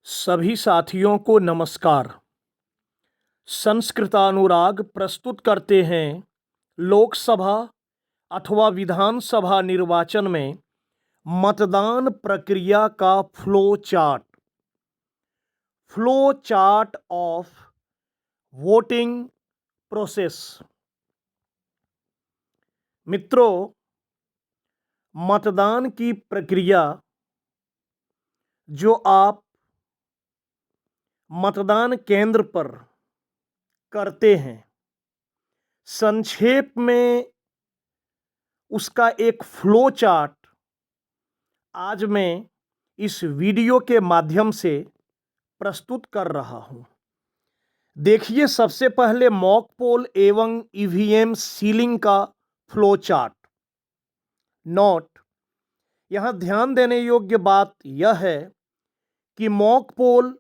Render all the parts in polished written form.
सभी साथियों को नमस्कार। संस्कृतानुराग प्रस्तुत करते हैं लोकसभा अथवा विधानसभा निर्वाचन में मतदान प्रक्रिया का flow chart of voting process. मित्रों, मतदान की प्रक्रिया जो आप मतदान केंद्र पर करते हैं, संक्षेप में उसका एक फ्लो चार्ट आज मैं इस वीडियो के माध्यम से प्रस्तुत कर रहा हूं। देखिए, सबसे पहले मॉक पोल एवं ईवीएम सीलिंग का फ्लो चार्ट। नोट, यहां ध्यान देने योग्य बात यह है कि मॉक पोल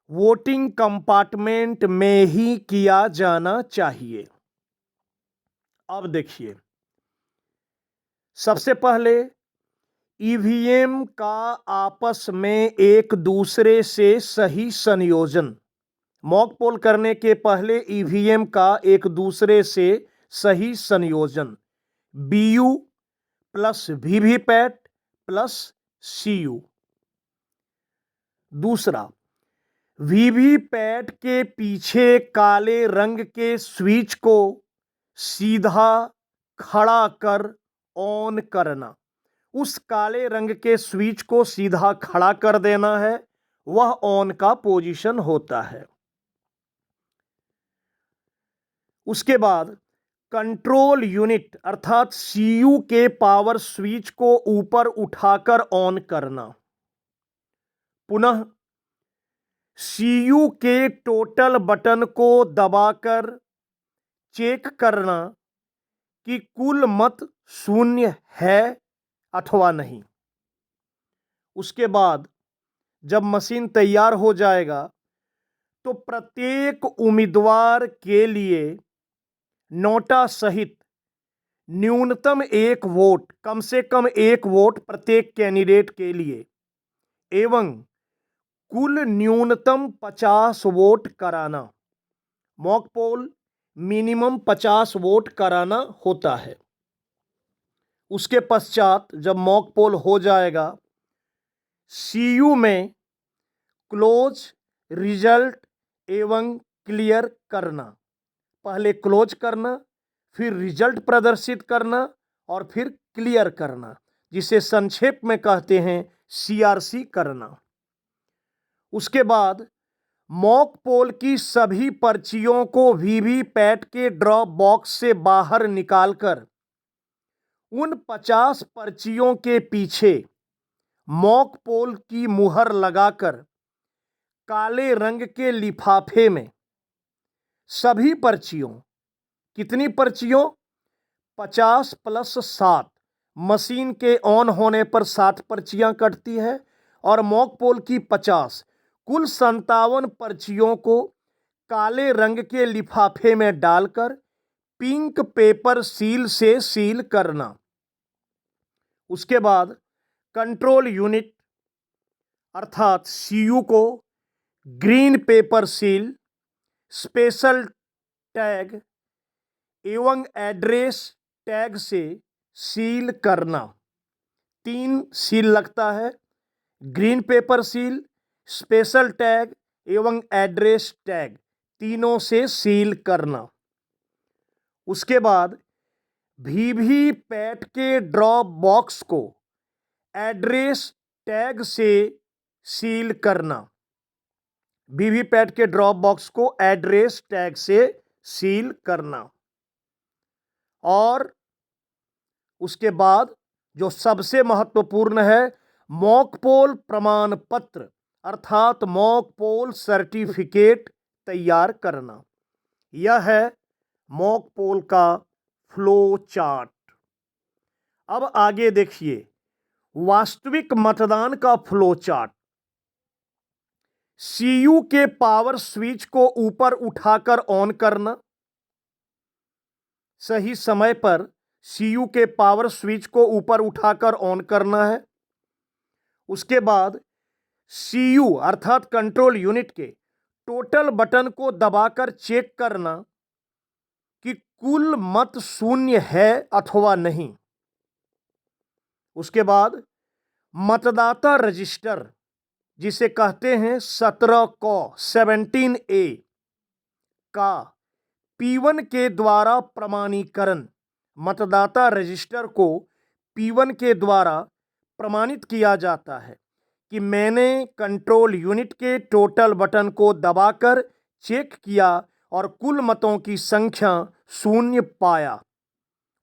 वोटिंग कंपार्टमेंट में ही किया जाना चाहिए। अब देखिए, सबसे पहले ईवीएम का आपस में एक दूसरे से सही संयोजन। मॉक पोल करने के पहले ईवीएम का एक दूसरे से सही संयोजन, बीयू प्लस वीवीपैट प्लस सीयू। दूसरा, वीवीपैट के पीछे काले रंग के स्विच को सीधा खड़ा कर ऑन करना। उस काले रंग के स्विच को सीधा खड़ा कर देना है, वह ऑन का पोजीशन होता है। उसके बाद कंट्रोल यूनिट अर्थात सीयू के पावर स्विच को ऊपर उठाकर ऑन करना। पुनः सीयू के टोटल बटन को दबाकर चेक करना कि कुल मत 0 है अथवा नहीं। उसके बाद जब मशीन तैयार हो जाएगा तो प्रत्येक उम्मीदवार के लिए नोटा सहित न्यूनतम 1 वोट, कम से कम 1 वोट प्रत्येक कैंडिडेट के लिए एवं कुल न्यूनतम 50 वोट कराना। मॉक पोल मिनिमम 50 वोट कराना होता है। उसके पश्चात जब मॉक पोल हो जाएगा, सीयू में क्लोज रिजल्ट एवं क्लियर करना। पहले क्लोज करना, फिर रिजल्ट प्रदर्शित करना और फिर क्लियर करना, जिसे संक्षेप में कहते हैं सीआरसी करना। उसके बाद मॉक पोल की सभी पर्चियों को वीवीपैट के ड्रॉप बॉक्स से बाहर निकालकर उन 50 पर्चियों के पीछे मॉक पोल की मुहर लगाकर काले रंग के लिफाफे में सभी पर्चियों, कितनी पर्चियों? 50 प्लस 7। मशीन के ऑन होने पर 7 पर्चियां कटती है और मॉक पोल की 50, कुल 57 पर्चियों को काले रंग के लिफाफे में डालकर पिंक पेपर सील से सील करना। उसके बाद कंट्रोल यूनिट अर्थात सीयू को green pepper seal, special tag एवं एड्रेस टैग से सील करना। 3 सील लगता है, green pepper seal, special tag एवं एड्रेस टैग, तीनों से सील करना। उसके बाद वीवीपैट के ड्रॉप बॉक्स को एड्रेस टैग से सील करना। वीवीपैट के ड्रॉप बॉक्स को एड्रेस टैग से सील करना। और उसके बाद जो सबसे महत्वपूर्ण है, मॉक पोल प्रमाण पत्र अर्थात मॉक पोल सर्टिफिकेट तैयार करना। यह है मॉक पोल का फ्लो चार्ट। अब आगे देखिए वास्तविक मतदान का फ्लो चार्ट। सीयू के पावर स्विच को ऊपर उठाकर ऑन करना। सही समय पर सीयू के पावर स्विच को ऊपर उठाकर ऑन करना है। उसके बाद सीयू अर्थात कंट्रोल यूनिट के टोटल बटन को दबाकर चेक करना कि कुल मत शून्य है अथवा नहीं। उसके बाद मतदाता रजिस्टर जिसे कहते हैं 17A का P1 के द्वारा प्रमाणीकरण, मतदाता रजिस्टर को P1 के द्वारा प्रमाणित किया जाता है कि मैंने कंट्रोल यूनिट के टोटल बटन को दबाकर चेक किया और कुल मतों की संख्या शून्य पाया।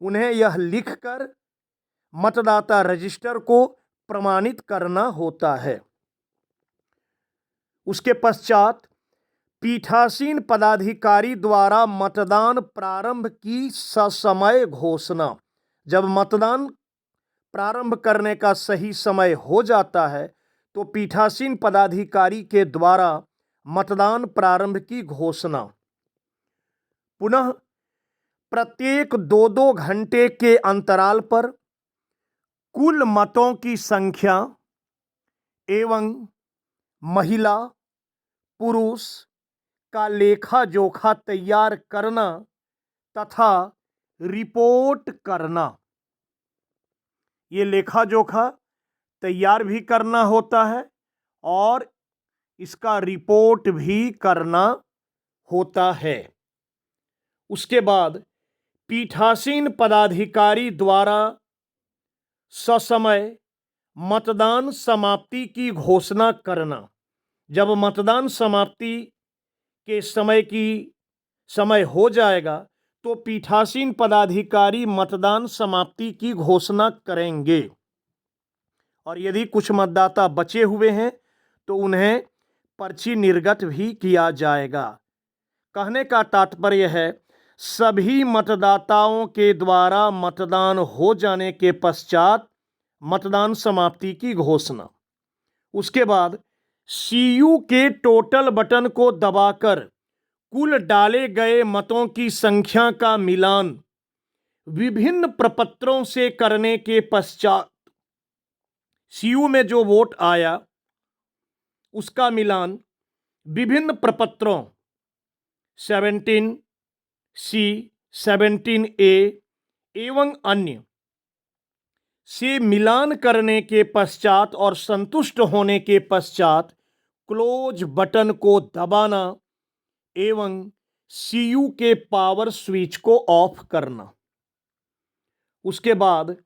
उन्हें यह लिखकर मतदाता रजिस्टर को प्रमाणित करना होता है। उसके पश्चात पीठासीन पदाधिकारी द्वारा मतदान प्रारंभ की ससमय घोषणा। जब मतदान प्रारंभ करने का सही समय हो जाता है तो पीठासीन पदाधिकारी के द्वारा मतदान प्रारंभ की घोषणा। पुनः प्रत्येक 2-2 घंटे के अंतराल पर कुल मतों की संख्या एवं महिला पुरुष का लेखा जोखा तैयार करना तथा रिपोर्ट करना। ये लेखा जोखा तैयार भी करना होता है और इसका रिपोर्ट भी करना होता है। उसके बाद पीठासीन पदाधिकारी द्वारा ससमय मतदान समाप्ति की घोषणा करना। जब मतदान समाप्ति के समय हो जाएगा तो पीठासीन पदाधिकारी मतदान समाप्ति की घोषणा करेंगे और यदि कुछ मतदाता बचे हुए हैं तो उन्हें पर्ची निर्गत भी किया जाएगा। कहने का तात्पर्य है सभी मतदाताओं के द्वारा मतदान हो जाने के पश्चात मतदान समाप्ति की घोषणा। उसके बाद सीयू के टोटल बटन को दबाकर कुल डाले गए मतों की संख्या का मिलान विभिन्न प्रपत्रों से करने के पश्चात सीयू में जो वोट आया उसका मिलान विभिन्न प्रपत्रों 17C, 17A एवं अन्य से मिलान करने के पश्चात और संतुष्ट होने के पश्चात क्लोज बटन को दबाना एवं सीयू के पावर स्विच को ऑफ करना। उसके बाद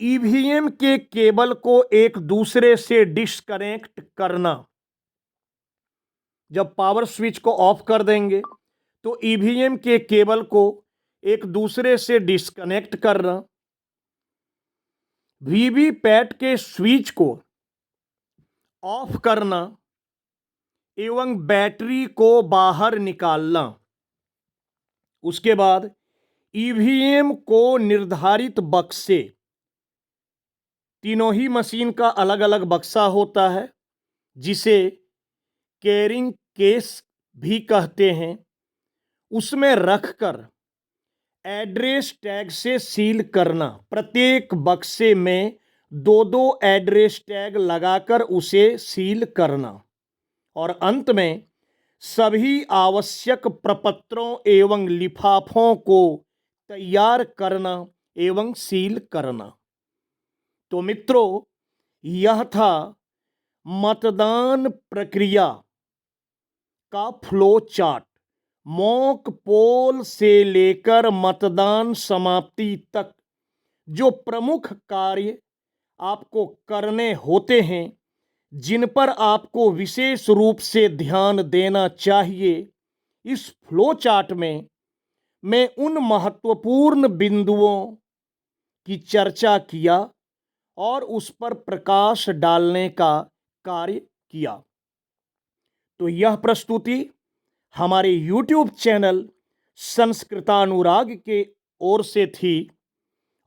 ईवीएम के केबल को एक दूसरे से डिस्कनेक्ट करना। जब पावर स्विच को ऑफ कर देंगे तो ईवीएम के केबल को एक दूसरे से डिस्कनेक्ट करना। वीवीपैट के स्विच को ऑफ करना एवं बैटरी को बाहर निकालना। उसके बाद ईवीएम को निर्धारित बक्से, तीनों ही मशीन का अलग अलग बक्सा होता है जिसे कैरिंग केस भी कहते हैं, उसमें रखकर एड्रेस टैग से सील करना। प्रत्येक बक्से में 2-2 एड्रेस टैग लगाकर उसे सील करना और अंत में सभी आवश्यक प्रपत्रों एवं लिफाफों को तैयार करना एवं सील करना। तो मित्रों, यह था मतदान प्रक्रिया का फ्लो चार्ट। मॉक पोल से लेकर मतदान समाप्ति तक जो प्रमुख कार्य आपको करने होते हैं, जिन पर आपको विशेष रूप से ध्यान देना चाहिए, इस फ्लो चार्ट में मैं उन महत्वपूर्ण बिंदुओं की चर्चा किया और उस पर प्रकाश डालने का कार्य किया। तो यह प्रस्तुति हमारे YouTube चैनल संस्कृतानुराग के ओर से थी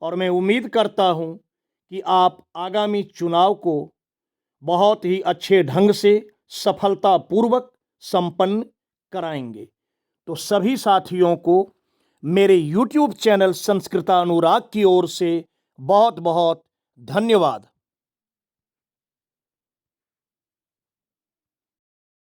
और मैं उम्मीद करता हूं कि आप आगामी चुनाव को बहुत ही अच्छे ढंग से सफलतापूर्वक संपन्न कराएंगे। तो सभी साथियों को मेरे YouTube चैनल संस्कृतानुराग की ओर से बहुत बहुत धन्यवाद।